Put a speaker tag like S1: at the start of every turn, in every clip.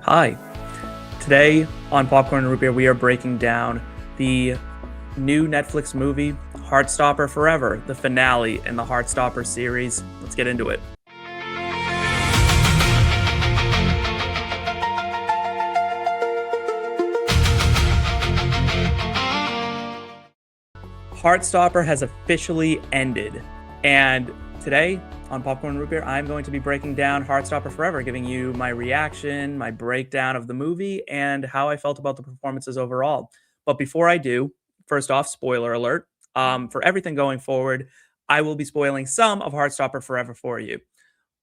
S1: Hi. Today on Popcorn and Root Beer, we are breaking down the new Netflix movie, Heartstopper Forever, the finale in the Heartstopper series. Let's get into it. Heartstopper has officially ended, and today on Popcorn and Root Beer, I'm going to be breaking down Heartstopper Forever, giving you my reaction, my breakdown of the movie, and how I felt about the performances overall. But before I do, first off, spoiler alert, for everything going forward, I will be spoiling some of Heartstopper Forever for you.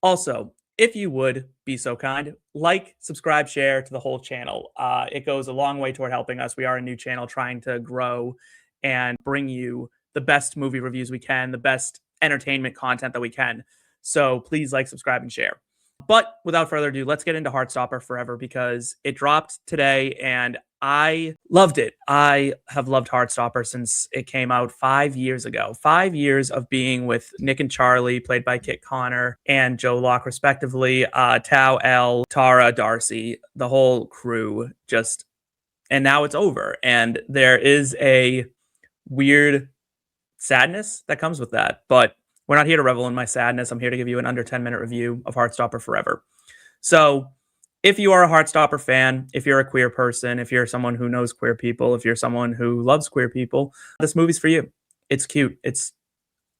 S1: Also, if you would be so kind, like, subscribe, share to the whole channel. It goes a long way toward helping us. We are a new channel trying to grow and bring you the best movie reviews we can, the best entertainment content that we can. So please like, subscribe, and share. But without further ado, let's get into Heartstopper Forever because it dropped today and I loved it. I have loved Heartstopper since it came out 5 years ago. 5 years of being with Nick and Charlie, played by Kit Connor and Joe Locke, respectively, Tao, Elle, Tara, Darcy, the whole crew just, and now it's over. And there is a weird sadness that comes with that. But we're not here to revel in my sadness. I'm here to give you an under 10-minute review of Heartstopper Forever. So if you are a Heartstopper fan, if you're a queer person, if you're someone who knows queer people, if you're someone who loves queer people, this movie's for you. It's cute. It's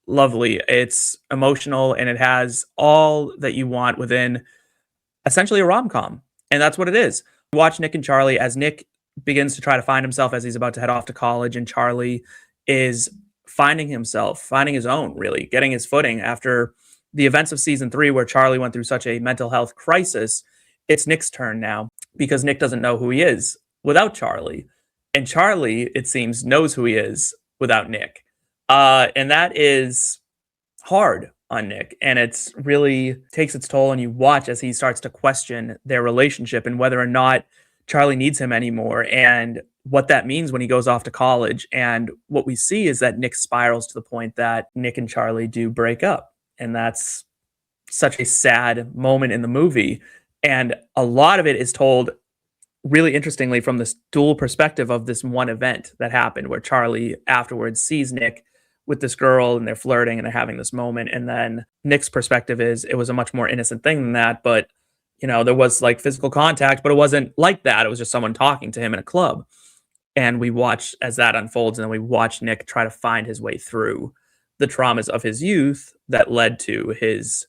S1: lovely. It's emotional, and it has all that you want within essentially a rom-com. And that's what it is. You watch Nick and Charlie as Nick begins to try to find himself as he's about to head off to college, and Charlie is finding himself, finding his own, really, getting his footing after the events of season 3, where Charlie went through such a mental health crisis. It's Nick's turn now because Nick doesn't know who he is without Charlie. And Charlie, it seems, knows who he is without Nick. And that is hard on Nick. And it's really takes its toll, and you watch as he starts to question their relationship and whether or not Charlie needs him anymore, and what that means when he goes off to college. And what we see is that Nick spirals to the point that Nick and Charlie do break up. And that's such a sad moment in the movie. And a lot of it is told really interestingly from this dual perspective of this one event that happened, where Charlie afterwards sees Nick with this girl and they're flirting and they're having this moment. And then Nick's perspective is it was a much more innocent thing than that. But, you know, there was like physical contact, but it wasn't like that. It was just someone talking to him in a club. And we watch as that unfolds, and then we watch Nick try to find his way through the traumas of his youth that led to his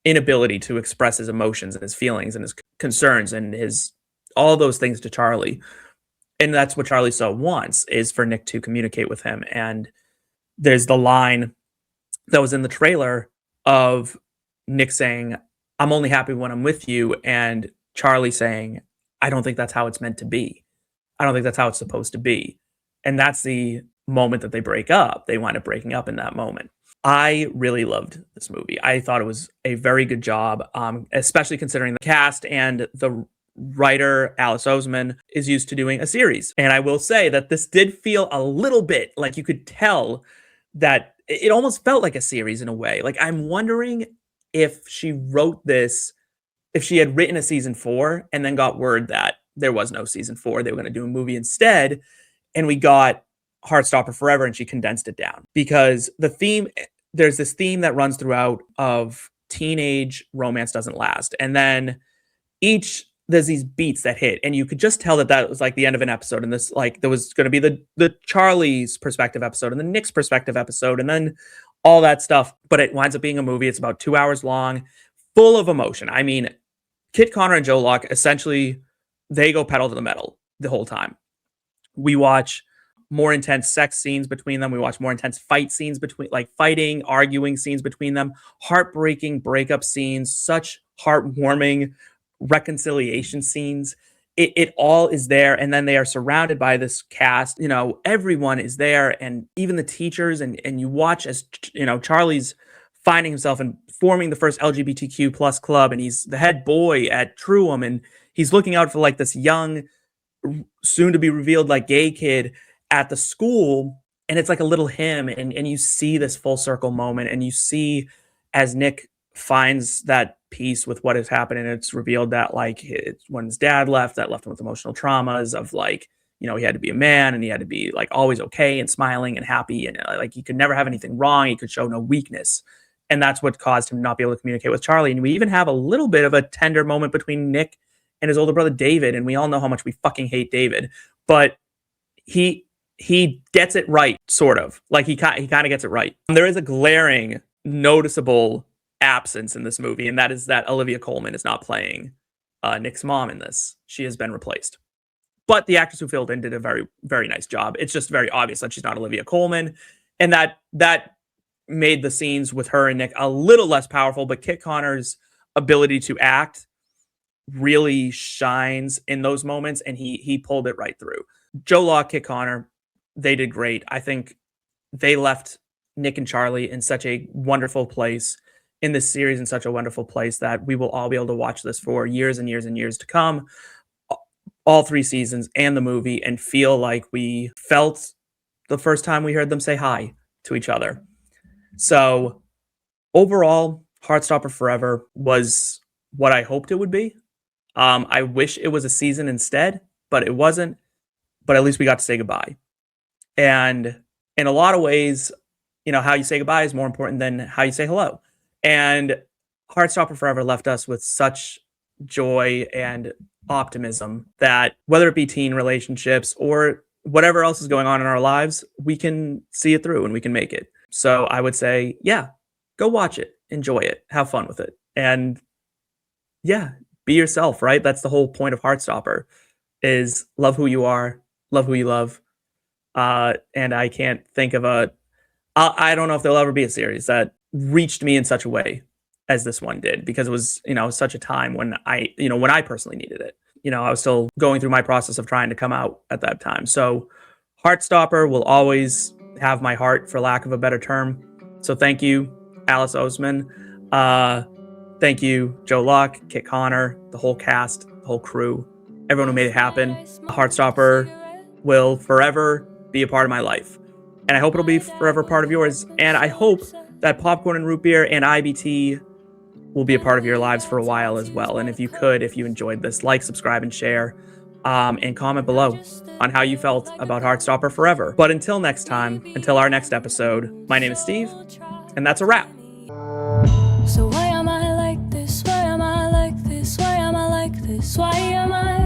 S1: inability to express his emotions and his feelings and his concerns and his all those things to Charlie. And that's what Charlie so wants, is for Nick to communicate with him. And there's the line that was in the trailer of Nick saying, "I'm only happy when I'm with you," and Charlie saying, "I don't think that's how it's meant to be. I don't think that's how it's supposed to be." And that's the moment that they break up. They wind up breaking up in that moment. I really loved this movie. I thought it was a very good job, especially considering the cast and the writer, Alice Oseman, is used to doing a series. And I will say that this did feel a little bit like you could tell that it almost felt like a series in a way. Like, I'm wondering if she wrote this, if she had written a season 4 and then got word that there was no season 4, they were going to do a movie instead, and we got Heartstopper Forever, and she condensed it down. Because there's this theme that runs throughout of teenage romance doesn't last. And then there's these beats that hit, and you could just tell that was like the end of an episode. And this, like, there was going to be the Charlie's perspective episode and the Nick's perspective episode, and then all that stuff. But it winds up being a movie. It's about 2 hours long, full of emotion. I mean, Kit Connor and Joe Locke, essentially, they go pedal to the metal the whole time. We watch more intense sex scenes between them. We watch more intense fight scenes between, like, fighting, arguing scenes between them, heartbreaking breakup scenes, such heartwarming reconciliation scenes. It all is there. And then they are surrounded by this cast. You know, everyone is there, and even the teachers. And you watch as, you know, Charlie's finding himself and forming the first LGBTQ plus club, and he's the head boy at Truum, and he's looking out for like this young, soon to be revealed like gay kid at the school. And it's like a little him, and you see this full circle moment, and you see as Nick finds that peace with what has happened, and it's revealed that like when his dad left, that left him with emotional traumas of like, he had to be a man and he had to be like always okay and smiling and happy, and like he could never have anything wrong, he could show no weakness, and that's what caused him to not be able to communicate with Charlie. And we even have a little bit of a tender moment between Nick and his older brother David, and we all know how much we fucking hate David, but he gets it right, sort of. Like he kind of gets it right. There is a glaring, noticeable absence in this movie, and that is that Olivia Colman is not playing Nick's mom in this. She has been replaced. But the actress who filled in did a very, very nice job. It's just very obvious that she's not Olivia Colman, and that made the scenes with her and Nick a little less powerful. But Kit Connor's ability to act really shines in those moments, and he pulled it right through. Joe Law, Kit Connor, they did great. I think they left Nick and Charlie in such a wonderful place in this series, in such a wonderful place that we will all be able to watch this for years and years and years to come, all 3 seasons and the movie, and feel like we felt the first time we heard them say hi to each other. So overall, Heartstopper Forever was what I hoped it would be. I wish it was a season instead, but it wasn't. But at least we got to say goodbye. And in a lot of ways, how you say goodbye is more important than how you say hello. And Heartstopper Forever left us with such joy and optimism that whether it be teen relationships or whatever else is going on in our lives, we can see it through and we can make it. So I would say, yeah, go watch it, enjoy it, have fun with it. And yeah, be yourself, right? That's the whole point of Heartstopper, is love who you are, love who you love. And I can't think of I don't know if there'll ever be a series that reached me in such a way as this one did, because it was, such a time when I personally needed it. I was still going through my process of trying to come out at that time. So Heartstopper will always have my heart, for lack of a better term. So thank you, Alice Oseman. Thank you, Joe Locke, Kit Connor, the whole cast, the whole crew, everyone who made it happen. Heartstopper will forever be a part of my life. And I hope it'll be forever part of yours. And I hope that Popcorn and Root Beer and IBT will be a part of your lives for a while as well. And if you enjoyed this, like, subscribe, and share, and comment below on how you felt about Heartstopper Forever. But until next time, until our next episode, my name is Steve, and that's a wrap.
S2: So why am I like this? Why am I like this? Why am I like this? Why am I